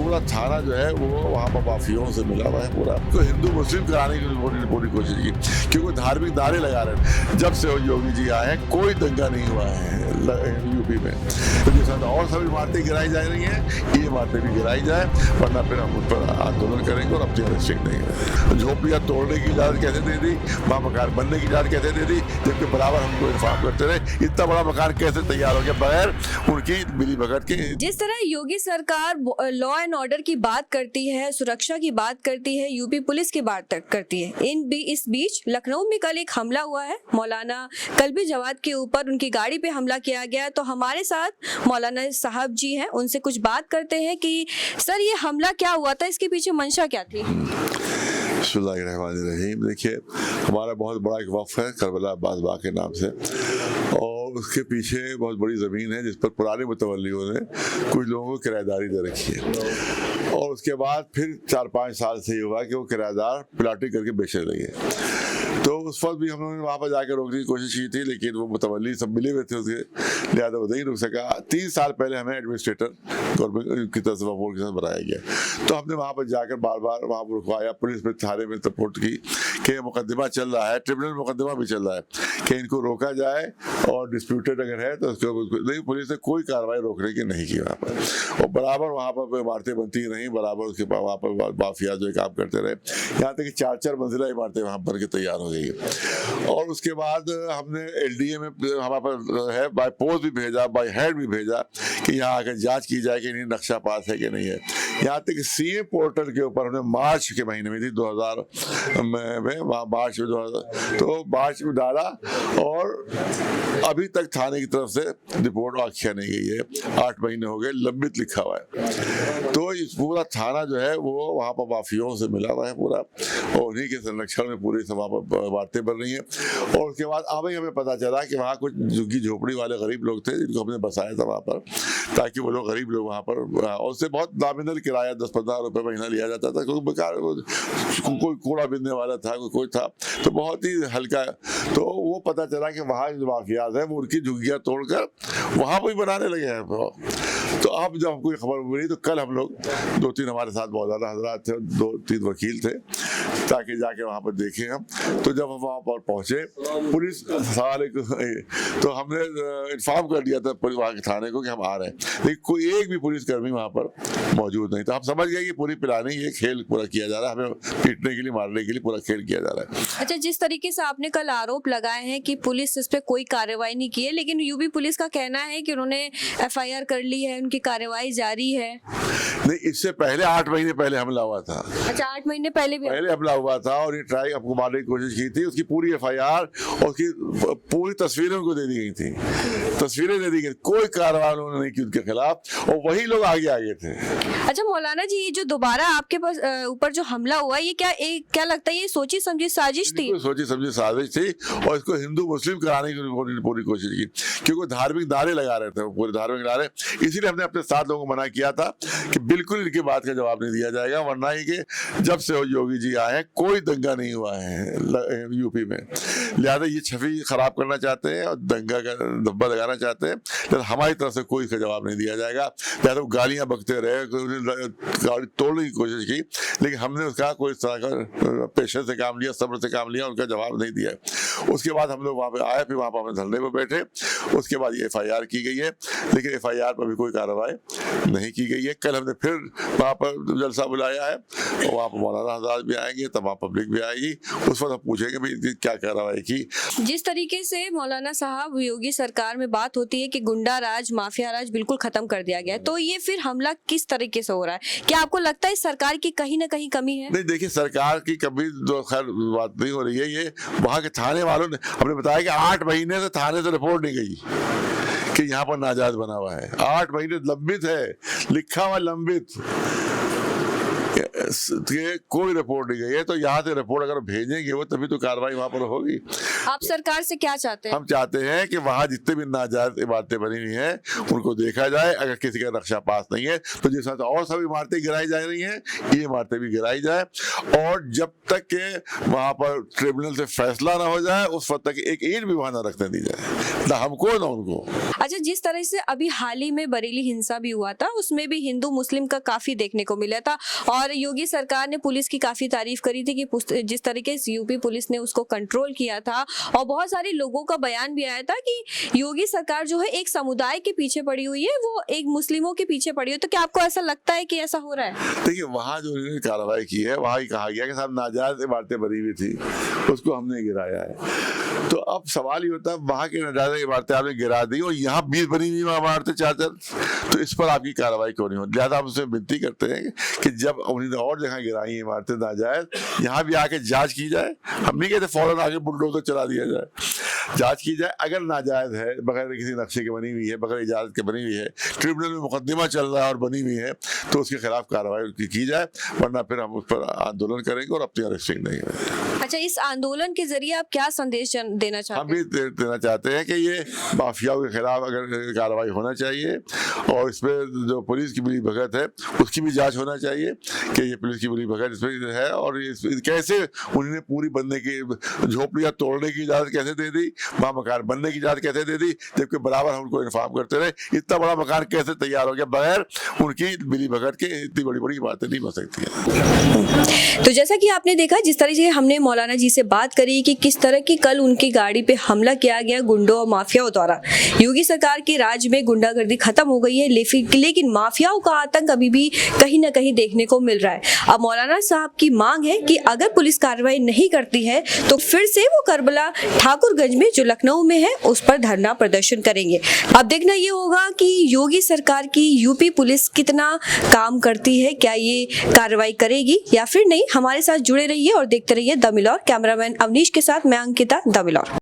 पूरा थाना जो है वो वहाँ पर माफियाओं से मिला हुआ है पूरा। तो हिंदू मुस्लिम कराने की पूरी कोशिश की, क्योंकि धार्मिक नारे लगा रहे हैं। जब से योगी जी आए हैं कोई दंगा नहीं हुआ है यूपी में। तो जिस और सभी इमारतें गिराई जा रही हैं, ये इमारतें भी गिराई जाए, वरना फिर हम उन पर आंदोलन करेंगे और अपनी अरेस्टिंग नहीं। झोपड़ियाँ तोड़ने की इजाजत कैसे दे दी, वहाँ मकान बनने की इजाजत कैसे दे दी, जबकि बराबर हमको इन्फॉर्म करते रहे। इतना बड़ा मकान कैसे तैयार हो गया बगैर उनकी मिली भगत की। जिस तरह योगी सरकार लॉ एंड ऑर्डर की बात करती है, सुरक्षा की बात करती है, यूपी पुलिस की बात करती है, इस बीच लखनऊ में कल एक हमला हुआ है मौलाना कल्बी जवाद के ऊपर। उनकी गाड़ी पे हमला किया गया। तो हमारे साथ मौलाना साहब जी हैं, उनसे कुछ बात करते हैं कि सर ये हमला क्या हुआ था, इसके पीछे मंशा क्या थी। बिस्मिल्लाहिर्रहमानिर्रहीम। देखिए, हमारा बहुत बड़ा एक वक्फ है करबला अब्बास बाग के नाम से, और उसके पीछे बहुत बड़ी ज़मीन है जिस पर पुराने मुतवल्लियों ने कुछ लोगों को किराएदारी दे रखी है। और उसके बाद फिर 4-5 साल से ये हुआ कि वो किराएदार प्लाटिंग करके बेचने लगे। तो उस वक्त भी हम लोगों ने वहाँ पर जाकर रोकने की कोशिश की थी, लेकिन वो मुतवल्ली सब मिले हुए थे उसके, लिहाजा वो नहीं रुक सका। 3 साल पहले हमें एडमिनिस्ट्रेटर गवर्नमेंट की तरफ से बोर्ड के साथ बनाया गया। तो हमने वहाँ पर जाकर बार बार वहाँ पर रुकवाया, पुलिस में थाने में रिपोर्ट की कि मुकदमा चल रहा है, ट्रिब्यूनल मुकदमा भी चल रहा है कि इनको रोका जाए, और डिस्प्यूटेड अगर है तो उसको नहीं। पुलिस ने कोई कार्रवाई रोकने की नहीं की वहाँ पर, और बराबर वहाँ पर इमारतें बनती नहीं, बराबर उसके वहाँ पर माफिया जो काम करते रहे। यहाँ तक कि 4-4 मंजिला इमारतें वहाँ बन के तैयार हो गई। और उसके बाद हमने LDA में हमारे पास है, बाय पोस्ट भी भेजा, बाय हेड भी भेजा कि यहाँ आकर जांच की जाए कि नहीं नक्शा पास है कि नहीं है। यहाँ तक कि CM पोर्टल के ऊपर हमने मार्च के महीने में थी 2000 में, मार्च में 2000, तो मार्च में डाला, और अभी तक थाने की तरफ से रिपोर्ट आख्या नहीं गई है। 8 महीने हो गए, लंबित लिखा हुआ है। तो इस पूरा थाना जो है वो वहाँ पर माफियाओं से मिला हुआ है पूरा, और उन्हीं के संरक्षण में पूरी वहाँ पर बातें बन रही हैं। और उसके बाद अभी हमें पता चला कि वहाँ कुछ झुग्गी झोपड़ी वाले गरीब लोग थे जिनको हमने बसाया था वहाँ पर, ताकि वो लोग गरीब लोग वहाँ पर, और उससे बहुत नॉमिनल किराया 10-15 रुपये महीना लिया जाता था, क्योंकि बेकार कोई कूड़ा बिनने वाला था, कोई था, तो बहुत ही हल्का। तो वो पता चला कि वहाँ जो माफियाज है वो उनकी झुग्गियाँ तोड़कर वहाँ पर ही बनाने लगे हैं। तो अब जब हमको खबर मिली तो कल हम लोग 2-3 हमारे साथ मौलाना हजरात थे, 2-3 वकील थे, ताकि जाके वहाँ पर देखें हम। तो जब हम वहाँ पर पहुँचे, पुलिस साले तो हमने इन्फॉर्म कर दिया था वहाँ के थाने को कि हम आ रहे हैं, लेकिन कोई एक भी पुलिसकर्मी वहाँ पर मौजूद नहीं था। हम समझ गए कि पूरी प्लानिंग, ये खेल पूरा किया जा रहा है, हमें पीटने के लिए, मारने के लिए पूरा खेल किया जा रहा है। अच्छा, जिस तरीके से आपने कल आरोप लगाए हैं कि पुलिस इस पे कोई कार्रवाई नहीं की है, लेकिन यूपी पुलिस का कहना है कि उन्होंने FIR कर ली है, उनकी कार्रवाई जारी है। नहीं, इससे पहले 8 महीने पहले हमला हुआ था। अच्छा, 8 महीने पहले हमला हुआ था, और ये ट्राई आपको मारने की कोशिश की थी। उसकी पूरी FIR और उसकी पूरी तस्वीरें उनको दे दी गई थी, तस्वीरें दे दी गई, कोई कार्रवाई उन्होंने नहीं की उनके खिलाफ, और वही लोग आगे थे। अच्छा मौलाना जी, ये जो दोबारा आपके पास ऊपर जो हमला हुआ, ये क्या लगता है, ये सोची समझी साजिश थी? सोची समझी साजिश थी, और इसको हिंदू मुस्लिम कराने की पूरी कोशिश की, क्योंकि धार्मिक नारे लगा रहे थे, पूरे धार्मिक नारे। इसीलिए हमने अपने 7 लोगों को मना किया था कि बिल्कुल इनकी बात का जवाब नहीं दिया जाएगा, वरना ही कि जब से योगी जी आए हैं कोई दंगा नहीं हुआ है यूपी में। लिहाजा ये छवि खराब करना चाहते हैं और दंगा का धब्बा लगाना चाहते हैं, लेकिन हमारी तरफ से कोई इसका जवाब नहीं दिया जाएगा। लिहाजा गालियां बकते रहे, गाड़ी तोड़ने की कोशिश की, लेकिन हमने उसका कोई तरह का पेशे से काम लिया, सब्र से काम लिया, उनका जवाब नहीं दिया। उसके बाद हम लोग वहाँ पे आए, फिर वहाँ पर हमने धरने पर बैठे। उसके बाद ये FIR की गई है, लेकिन FIR पर भी कोई कार्रवाई नहीं की गई है। कल हमने फिर वहाँ पर जलसा बुलाया है, और वहाँ पर मौलाना हजरात भी आएंगे, तमाम पब्लिक भी आएगी। उस वक्त हम पूछेंगे भाई क्या कार्रवाई की। जिस तरीके से मौलाना साहब योगी सरकार में बात होती है कि गुंडा राज, माफिया राज बिल्कुल खत्म कर दिया गया, तो ये फिर हमला किस तरीके से हो रहा है? क्या आपको लगता है सरकार की कहीं ना कहीं कमी है? नहीं, देखिए, सरकार की कभी तो खैर बात नहीं हो रही है। ये वहाँ के थाने वालों ने हमने बताया कि 8 महीने से थाने से रिपोर्ट नहीं गई कि यहाँ पर नाजायज बना हुआ है। 8 महीने लंबित है, लिखा हुआ लंबित। के कोई रिपोर्ट नहीं गई है, तो यहाँ से रिपोर्ट अगर भेजेंगे वो तभी तो कार्रवाई वहाँ पर होगी। आप सरकार से क्या चाहते हैं? हम चाहते हैं कि वहाँ जितने भी नाजायज इमारतें बनी हुई हैं उनको देखा जाए। अगर किसी का नक्शा पास नहीं है तो जिस तरह और सब इमारतें गिराई जा रही हैं ये इमारतें भी गिराई जाए, और जब तक के वहाँ पर ट्रिब्यूनल से फैसला ना हो जाए उस वक्त तक एक ईंट भी वहाँ ना रखने दी जाए, ना हमको ना उनको। अच्छा, जिस तरह से अभी हाल ही में बरेली हिंसा भी हुआ था उसमें भी हिंदू मुस्लिम का काफी देखने को मिला था, और योगी सरकार ने पुलिस की काफी तारीफ करी थी कि जिस तरीके से यूपी पुलिस ने उसको कंट्रोल किया था, और बहुत सारे लोगों का बयान भी आया था कि योगी सरकार जो है एक समुदाय के पीछे पड़ी हुई है, वो एक मुस्लिमों के पीछे पड़ी हुई है। तो क्या आपको ऐसा लगता है कि ऐसा हो रहा है? देखिए, वहाँ जो उन्होंने कार्रवाई की है वहाँ ही कहा गया कि साहब नाजायज इमारतें बनी हुई थी उसको हमने गिराया है। तो अब सवाल ये होता है वहाँ की नाजायज इमारतें आपने गिरा दी और यहाँ 20 बनी हुई इमारतें 4, तो इस पर आपकी कार्रवाई क्यों नहीं होती? लिहाजा हम उससे विनती करते हैं कि जब उन्होंने और जगह गिराई इमारतें नाजायज, यहाँ भी आके जांच की जाए। हम नहीं कहते फौरन आके बुलडोजर चला दिया जाए, जांच की जाए। अगर नाजायज है, बगैर किसी नक्शे के बनी हुई है, बगैर इजाजत के बनी हुई है, ट्रिब्यूनल में मुकदमा चल रहा है और बनी हुई है, तो उसके खिलाफ कार्रवाई की जाए, वरना फिर हम उस पर आंदोलन करेंगे और अपनी अरेस्टिंग नहीं करेंगे। अच्छा, इस आंदोलन के जरिए आप क्या संदेश देना चाहते हैं? हम भी देना चाहते हैं कि ये माफियाओं के खिलाफ अगर कार्रवाई होना चाहिए, और इसमें जो पुलिस की मिली भगत है उसकी भी जांच होना चाहिए कि ये पुलिस की मिली भगत इसमें है, और कैसे उन्होंने पूरी बनने की झोपड़ियाँ तोड़ने की इजाजत कैसे दे दी, वहाँ मकान बनने की इजाजत कैसे दे दी, जबकि बराबर हम उनको इन्फॉर्म करते रहे। इतना बड़ा मकान कैसे तैयार हो गया बगैर उनकी मिली भगत के? इतनी बड़ी बड़ी बातें नहीं बन सकती है। तो जैसा कि आपने देखा, जिस तरह से हमने मौलाना जी से बात करी कि किस तरह की कल उनकी गाड़ी पे हमला किया गया गुंडों और माफियाओं द्वारा। योगी सरकार के राज में गुंडागर्दी खत्म हो गई है, लेकिन माफियाओं का आतंक अभी भी कहीं ना कहीं देखने को मिल रहा है। अब मौलाना साहब की मांग है कि अगर पुलिस कार्रवाई नहीं करती है तो फिर से वो करबला ठाकुरगंज में जो लखनऊ में है उस पर धरना प्रदर्शन करेंगे। अब देखना ये होगा कि योगी सरकार की यूपी पुलिस कितना काम करती है, क्या ये कार्रवाई करेगी या फिर नहीं। हमारे साथ जुड़े रहिए और देखते रहिए द मिलौर। कैमरामैन अवनीश के साथ मैं अंकिता, द मिलौर।